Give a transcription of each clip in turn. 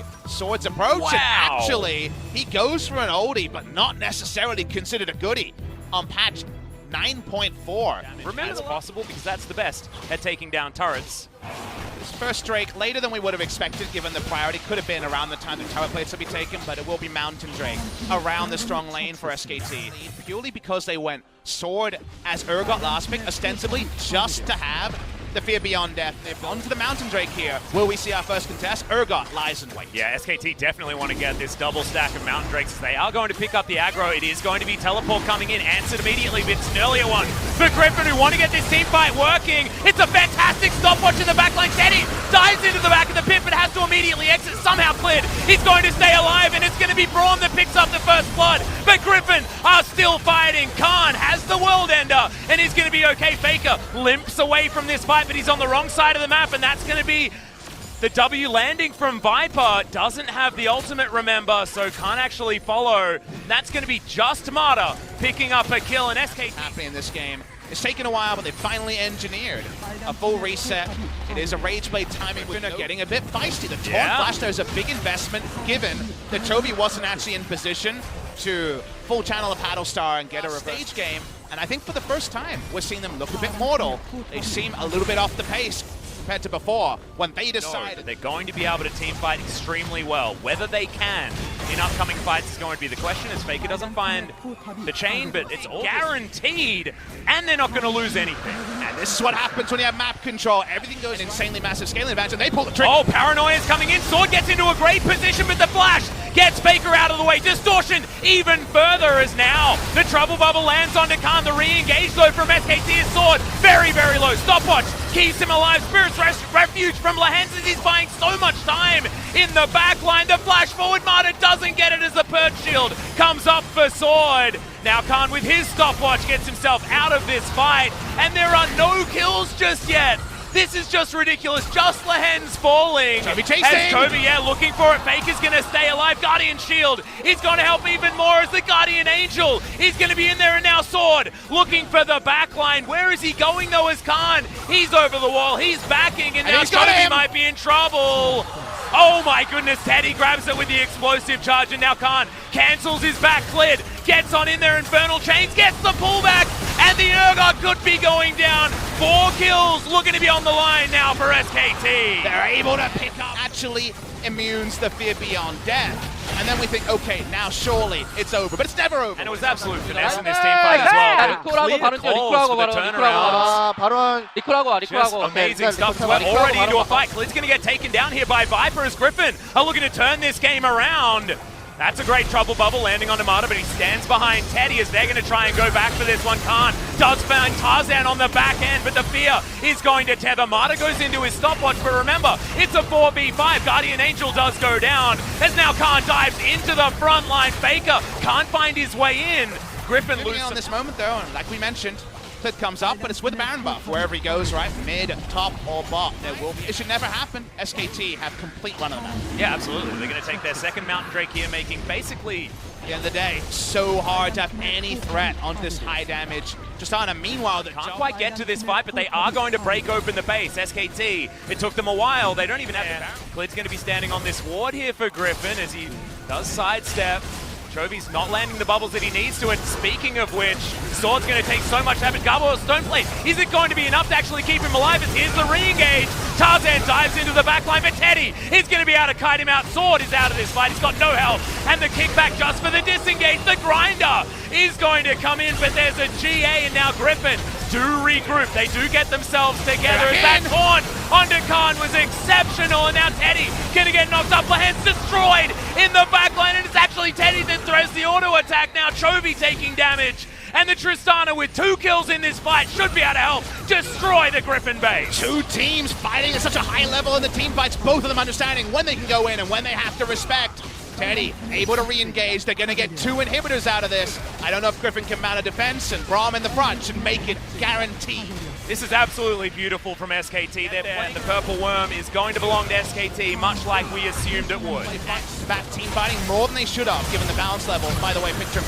see Sword's approach. Wow. And actually, he goes for an oldie, but not necessarily considered a goodie on patch 9.4. Remember that's possible because that's the best at taking down turrets. This first Drake, later than we would have expected, given the priority. Could have been around the time the turret plates will be taken, but it will be Mountain Drake around the strong lane for SKT. Purely because they went Sword as Urgot last pick, ostensibly just to have the Fear Beyond Death. They've gone to the Mountain Drake here. Will we see our first contest? Urgot lies in wait. Yeah, SKT definitely want to get this double stack of Mountain Drakes. They are going to pick up the aggro. It is going to be Teleport coming in, answered immediately, but it's an earlier one for Griffin, who want to get this team fight working. It's a fantastic stopwatch in the backline. Teddy dives into the back of the pit, but has to immediately exit. Somehow cleared. He's going to stay alive, and it's going to be Braum that picks up the first blood. But Griffin are still fighting. Khan has the World Ender, and he's going to be okay. Faker limps away from this fight, but he's on the wrong side of the map, and that's going to be the W landing from Viper. Doesn't have the ultimate, remember, so can't actually follow. That's going to be just Mata picking up a kill, and SKT happening in this game. It's taken a while, but they finally engineered a full reset. It is a Rage Blade timing. We're getting a bit feisty. The Taunt Flash there is a big investment, given that Chovy wasn't actually in position to full channel a Paddle Star and get a stage game. And I think for the first time, we're seeing them look a bit mortal. They seem a little bit off the pace compared to before, when they decided they're going to be able to team fight extremely well. Whether they can in upcoming fights is going to be the question, as Faker doesn't find the chain, but it's all guaranteed, and they're not going to lose anything. And this is what happens when you have map control. Everything goes insanely massive scaling advantage, and they pull the trigger. Oh, Paranoia is coming in. Sword gets into a great position, but the flash gets Faker out of the way. Distortion even further, as now the Trouble Bubble lands onto Khan. The re-engage though from SKT is Sword. Very, very low. Stopwatch keeps him alive. Spirit's Refuge from Lahens as he's buying so much time in the backline. The flash forward, Marta doesn't get it as the Purge Shield comes up for Sword. Now Khan with his stopwatch gets himself out of this fight, and there are no kills just yet. This is just ridiculous. Just Lahens falling. Chovy chasing. As Chovy, looking for it. Faker's going to stay alive. Guardian Shield is going to help even more as the Guardian Angel is going to be in there. And now Sword looking for the backline. Where is he going though as Khan? He's over the wall. He's backing, and now Chovy might be in trouble. Oh my goodness, Teddy grabs it with the explosive charge, and now Khan cancels his back lid, gets on in there, Infernal Chains, gets the pullback, and the Urgot could be going down. 4 kills looking to be on the line now for SKT. They're able to pick up, actually immunes the Fear Beyond Death. And then we think, okay, now surely it's over, but it's never over. And it was absolute finesse in this team fight as well. Clear calls for the turnarounds. Just amazing stuff. We're already into a fight. Klid's going to get taken down here by Viper as Griffin are looking to turn this game around. That's a great Trouble Bubble landing on Mata, but he stands behind Teddy as they're going to try and go back for this one. Khan does find Tarzan on the back end, but the fear is going to tether. Mata goes into his stopwatch, but remember, it's a 4v5. Guardian Angel does go down, as now Khan dives into the front line. Faker can't find his way in. Griffin loses on this moment though, and like we mentioned, Klid comes up, but it's with Baron buff wherever he goes, right? Mid, top, or bot. It should never happen. SKT have complete run of the map. Yeah, absolutely. They're going to take their second Mountain Drake here, making basically, at the end of the day, so hard to have any threat onto this high damage just on. Meanwhile, they can't quite get to this fight, but they are going to break open the base. SKT, it took them a while. They don't even have the Baron. Klid's going to be standing on this ward here for Griffin as he does sidestep. Chovy's not landing the bubbles that he needs to, and speaking of which, Sword's going to take so much damage. Garbo Stoneplate, is it going to be enough to actually keep him alive? As here's the re-engage. Tarzan dives into the backline, but Teddy is going to be able to kite him out. Sword is out of this fight, he's got no health, and the kickback just for the disengage. The grinder is going to come in, but there's a GA, and now Griffin do regroup. They do get themselves together. As that taunt onto Khan was exceptional, and now Teddy going to get knocked up. Lahens destroyed in the backline, and it's actually Teddy that throws the auto attack. Now Chovy taking damage, and the Tristana with 2 kills in this fight should be able to help destroy the Griffin base. 2 teams fighting at such a high level in the team fights, both of them understanding when they can go in and when they have to respect. Teddy able to re-engage. They're going to get 2 inhibitors out of this. I don't know if Griffin can mount a defense, and Braum in the front should make it guaranteed. This is absolutely beautiful from SKT. And the Purple Worm is going to belong to SKT, much like we assumed it would. Back team fighting more than they should have, given the balance level. By the way, picture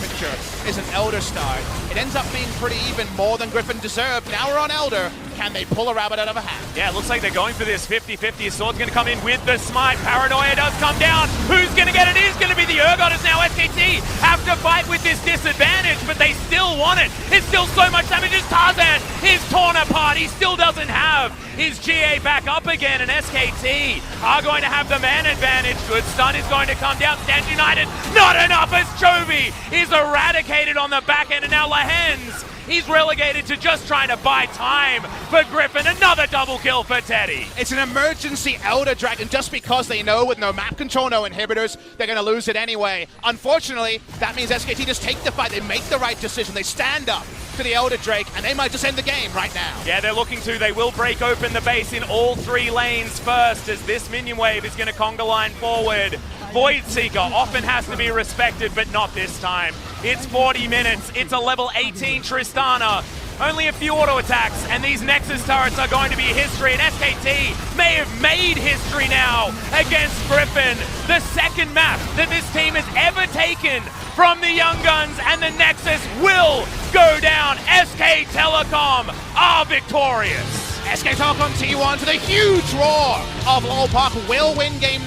is an Elder Star. It ends up being pretty even, more than Griffin deserved. Now we're on Elder. Can they pull a rabbit out of a hat? Yeah, it looks like they're going for this 50-50. Sword's going to come in with the smite. Paranoia does come down. Who's going to get it? It is going to be the Urgot. Now SKT have to fight with this disadvantage, but they still want it. It's still so much damage as Tarzan is torn apart. He still doesn't have his GA back up again, and SKT are going to have the man advantage. Good stun is going to come down. Stand United, not enough as Chovy is eradicated on the back end, and now Lahens, he's relegated to just trying to buy time for Griffin. Another double kill for Teddy. It's an emergency Elder Dragon just because they know with no map control, no inhibitors, they're going to lose it anyway. Unfortunately, that means SKT just take the fight. They make the right decision. They stand up to the Elder Drake, and they might just end the game right now. Yeah, they're looking to. They will break open the base in all 3 lanes first, as this minion wave is going to conga line forward. Void Seeker often has to be respected, but not this time. It's 40 minutes. It's a level 18 Tristana. Only a few auto attacks, and these Nexus turrets are going to be history, and SKT may have made history now against Griffin. The second map that this team has ever taken from the Young Guns, and the Nexus will go down. SK Telecom are victorious. SK Telecom T1 to the huge roar of LoL Park will win game